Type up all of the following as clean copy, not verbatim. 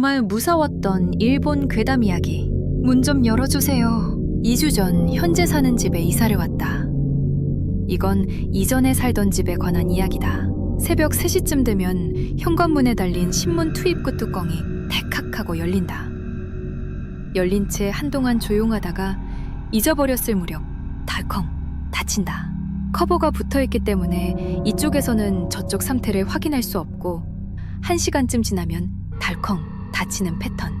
정말 무서웠던 일본 괴담 이야기. 문 좀 열어주세요. 2주 전 현재 사는 집에 이사를 왔다. 이건 이전에 살던 집에 관한 이야기다. 새벽 3시쯤 되면 현관문에 달린 신문 투입구 뚜껑이 녟하고 열린다. 열린 채 한동안 조용하다가 잊어버렸을 무렵 덜컹 닫힌다. 커버가 붙어있기 때문에 이쪽에서는 저쪽 상태를 확인할 수 없고 1시간쯤 지나면 덜컹 닫히는 패턴.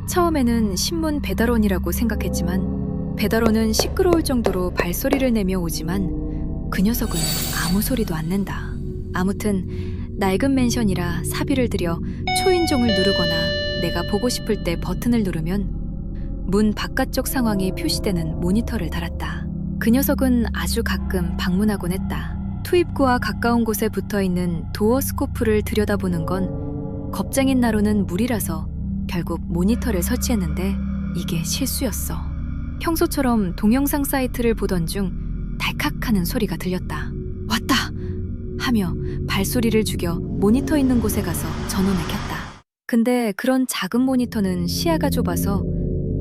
처음에는 신문 배달원이라고 생각했지만 배달원은 시끄러울 정도로 발소리를 내며 오지만 그 녀석은 아무 소리도 안 낸다. 아무튼 낡은 맨션이라 사비를 들여 초인종을 누르거나 내가 보고 싶을 때 버튼을 누르면 문 바깥쪽 상황이 표시되는 모니터를 달았다. 그 녀석은 아주 가끔 방문하곤 했다. 투입구와 가까운 곳에 붙어있는 도어 스코프를 들여다보는 건 겁쟁인 나로는 무리라서 결국 모니터를 설치했는데 이게 실수였어. 평소처럼 동영상 사이트를 보던 중 달칵하는 소리가 들렸다. 왔다! 하며 발소리를 죽여 모니터 있는 곳에 가서 전원을 켰다. 근데 그런 작은 모니터는 시야가 좁아서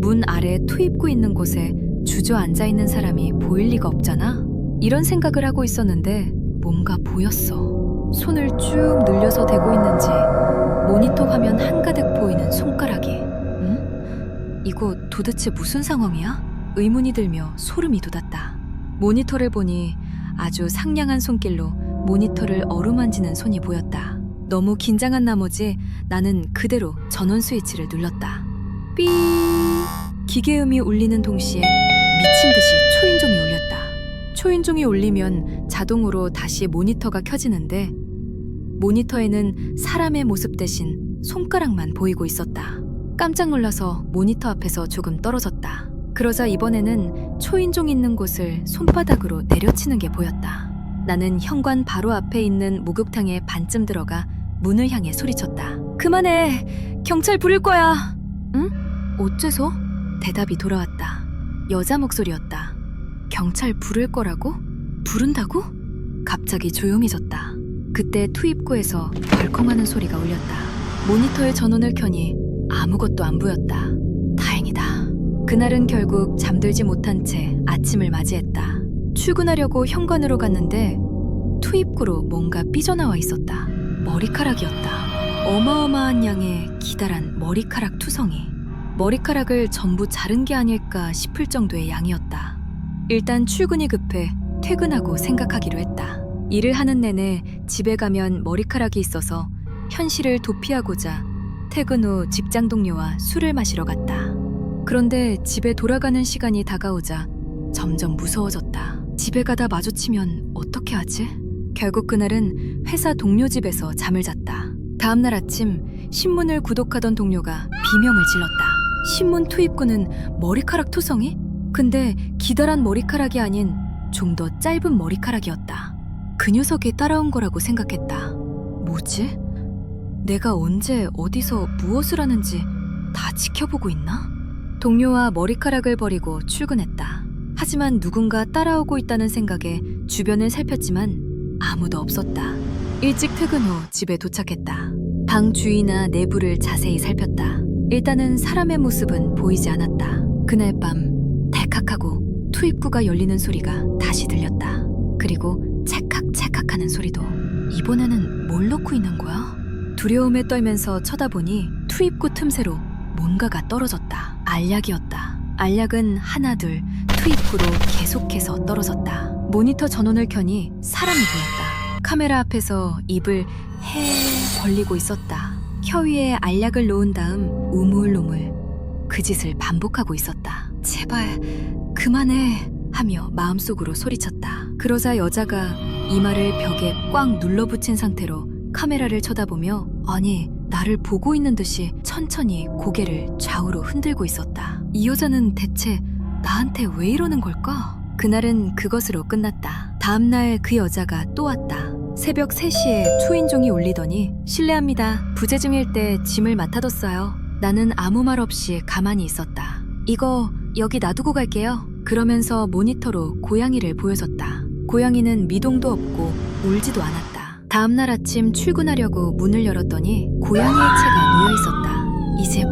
문 아래 투입구 있는 곳에 주저앉아 있는 사람이 보일 리가 없잖아? 이런 생각을 하고 있었는데 뭔가 보였어. 손을 쭉 늘려서 대고 있는지 모니터 화면 한가득 보이는 손가락이. 응? 이거 도대체 무슨 상황이야? 의문이 들며 소름이 돋았다. 모니터를 보니 아주 상냥한 손길로 모니터를 어루만지는 손이 보였다. 너무 긴장한 나머지 나는 그대로 전원 스위치를 눌렀다. 삐! 기계음이 울리는 동시에 미친 듯이 초인종이 울렸다. 초인종이 울리면 자동으로 다시 모니터가 켜지는데 모니터에는 사람의 모습 대신 손가락만 보이고 있었다. 깜짝 놀라서 모니터 앞에서 조금 떨어졌다. 그러자 이번에는 초인종 있는 곳을 손바닥으로 내려치는 게 보였다. 나는 현관 바로 앞에 있는 목욕탕에 반쯤 들어가 문을 향해 소리쳤다. 그만해! 경찰 부를 거야! 응? 어째서? 대답이 돌아왔다. 여자 목소리였다. 경찰 부를 거라고? 부른다고? 갑자기 조용해졌다. 그때 투입구에서 덜컹하는 소리가 울렸다. 모니터에 전원을 켜니 아무것도 안 보였다. 다행이다. 그날은 결국 잠들지 못한 채 아침을 맞이했다. 출근하려고 현관으로 갔는데 투입구로 뭔가 삐져나와 있었다. 머리카락이었다. 어마어마한 양의 기다란 머리카락 투성이. 머리카락을 전부 자른 게 아닐까 싶을 정도의 양이었다. 일단 출근이 급해 퇴근하고 생각하기로 했다. 일을 하는 내내 집에 가면 머리카락이 있어서 현실을 도피하고자 퇴근 후 직장 동료와 술을 마시러 갔다. 그런데 집에 돌아가는 시간이 다가오자 점점 무서워졌다. 집에 가다 마주치면 어떻게 하지? 결국 그날은 회사 동료 집에서 잠을 잤다. 다음날 아침 신문을 구독하던 동료가 비명을 질렀다. 신문 투입구는 머리카락 투성이? 근데 기다란 머리카락이 아닌 좀 더 짧은 머리카락이었다. 그 녀석이 따라온 거라고 생각했다. 뭐지? 내가 언제 어디서 무엇을 하는지 다 지켜보고 있나? 동료와 머리카락을 버리고 출근했다. 하지만 누군가 따라오고 있다는 생각에 주변을 살폈지만 아무도 없었다. 일찍 퇴근 후 집에 도착했다. 방 주위나 내부를 자세히 살폈다. 일단은 사람의 모습은 보이지 않았다. 그날 밤 달칵하고 투입구가 열리는 소리가 다시 들렸다. 그리고 찰칵찰칵하는 소리도. 이번에는 뭘 넣고 있는 거야? 두려움에 떨면서 쳐다보니 투입구 틈새로 뭔가가 떨어졌다. 알약이었다. 알약은 하나 둘 투입구로 계속해서 떨어졌다. 모니터 전원을 켜니 사람이 보였다. 카메라 앞에서 입을 해 벌리고 있었다. 혀 위에 알약을 놓은 다음 우물우물 그 짓을 반복하고 있었다. 제발 그만해 하며 마음속으로 소리쳤다. 그러자 여자가 이마를 벽에 꽉 눌러붙인 상태로 카메라를 쳐다보며 아니 나를 보고 있는 듯이 천천히 고개를 좌우로 흔들고 있었다. 이 여자는 대체 나한테 왜 이러는 걸까? 그날은 그것으로 끝났다. 다음날 그 여자가 또 왔다. 새벽 3시에 초인종이 울리더니 실례합니다. 부재 중일 때 짐을 맡아뒀어요. 나는 아무 말 없이 가만히 있었다. 이거 여기 놔두고 갈게요. 그러면서 모니터로 고양이를 보여줬다. 고양이는 미동도 없고 울지도 않았다. 다음날 아침 출근하려고 문을 열었더니 고양이의 채가 놓여 있었다. 이제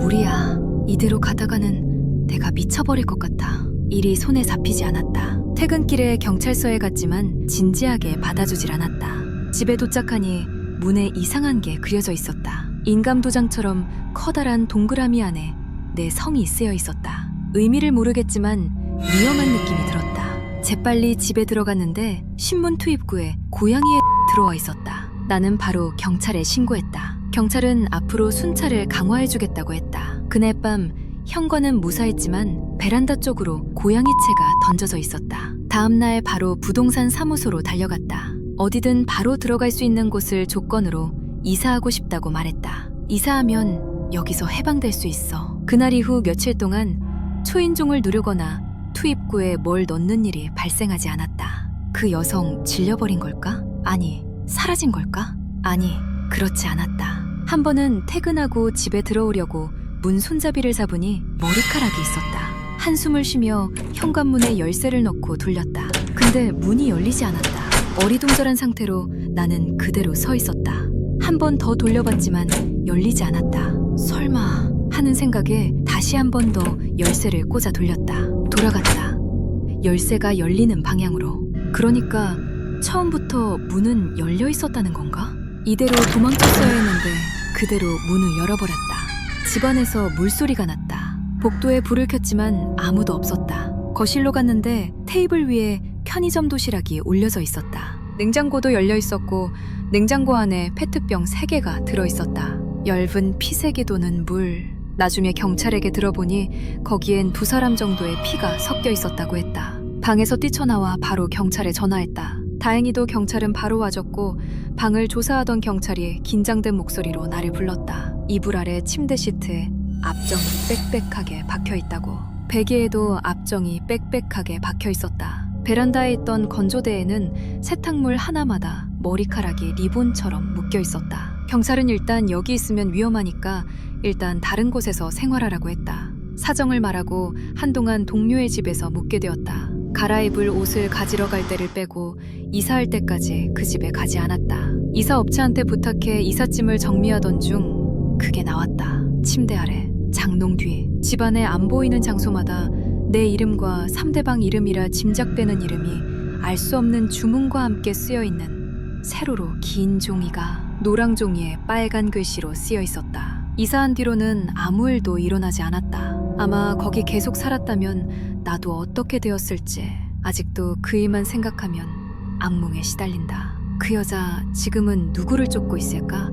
이대로 가다가는 내가 미쳐버릴 것 같아. 일이 손에 잡히지 않았다. 퇴근길에 경찰서에 갔지만 진지하게 받아주질 않았다. 집에 도착하니 문에 이상한 게 그려져 있었다. 인감도장처럼 커다란 동그라미 안에 내 성이 쓰여 있었다. 의미를 모르겠지만 위험한 느낌이 들었다. 재빨리 집에 들어갔는데 신문 투입구에 고양이에 들어와 있었다. 나는 바로 경찰에 신고했다. 경찰은 앞으로 순찰을 강화해주겠다고 했다. 그날 밤 현관은 무사했지만 베란다 쪽으로 고양이채가 던져져 있었다. 다음날 바로 부동산 사무소로 달려갔다. 어디든 바로 들어갈 수 있는 곳을 조건으로 이사하고 싶다고 말했다. 이사하면 여기서 해방될 수 있어. 그날 이후 며칠 동안 초인종을 누르거나 투입구에 뭘 넣는 일이 발생하지 않았다. 그 여성 질려버린 걸까? 아니, 사라진 걸까? 아니, 그렇지 않았다. 한 번은 퇴근하고 집에 들어오려고 문 손잡이를 잡으니 머리카락이 있었다. 한숨을 쉬며 현관문에 열쇠를 넣고 돌렸다. 근데 문이 열리지 않았다. 어리둥절한 상태로 나는 그대로 서 있었다. 한 번 더 돌려봤지만 열리지 않았다. 설마 하는 생각에 다시 한 번 더 열쇠를 꽂아 돌렸다. 돌아갔다. 열쇠가 열리는 방향으로. 그러니까 처음부터 문은 열려 있었다는 건가? 이대로 도망쳤어야 했는데 그대로 문을 열어버렸다. 집안에서 물소리가 났다. 복도에 불을 켰지만 아무도 없었다. 거실로 갔는데 테이블 위에 편의점 도시락이 올려져 있었다. 냉장고도 열려 있었고 냉장고 안에 페트병 3개가 들어있었다. 엷은 피색이 도는 물. 나중에 경찰에게 들어보니 거기엔 2사람 정도의 피가 섞여 있었다고 했다. 방에서 뛰쳐나와 바로 경찰에 전화했다. 다행히도 경찰은 바로 와줬고 방을 조사하던 경찰이 긴장된 목소리로 나를 불렀다. 이불 아래 침대 시트에 압정이 빽빽하게 박혀있다고. 베개에도 압정이 빽빽하게 박혀있었다. 베란다에 있던 건조대에는 세탁물 하나마다 머리카락이 리본처럼 묶여있었다. 경찰은 일단 여기 있으면 위험하니까 일단 다른 곳에서 생활하라고 했다. 사정을 말하고 한동안 동료의 집에서 묵게 되었다. 갈아입을 옷을 가지러 갈 때를 빼고 이사할 때까지 그 집에 가지 않았다. 이사업체한테 부탁해 이삿짐을 정리하던 중 그게 나왔다. 침대 아래, 장롱 뒤, 집안에 안 보이는 장소마다 내 이름과 상대방 이름이라 짐작되는 이름이 알 수 없는 주문과 함께 쓰여있는 세로로 긴 종이가 노랑 종이에 빨간 글씨로 쓰여 있었다. 이사한 뒤로는 아무 일도 일어나지 않았다. 아마 거기 계속 살았다면 나도 어떻게 되었을지 아직도 그 일만 생각하면 악몽에 시달린다. 그 여자 지금은 누구를 쫓고 있을까?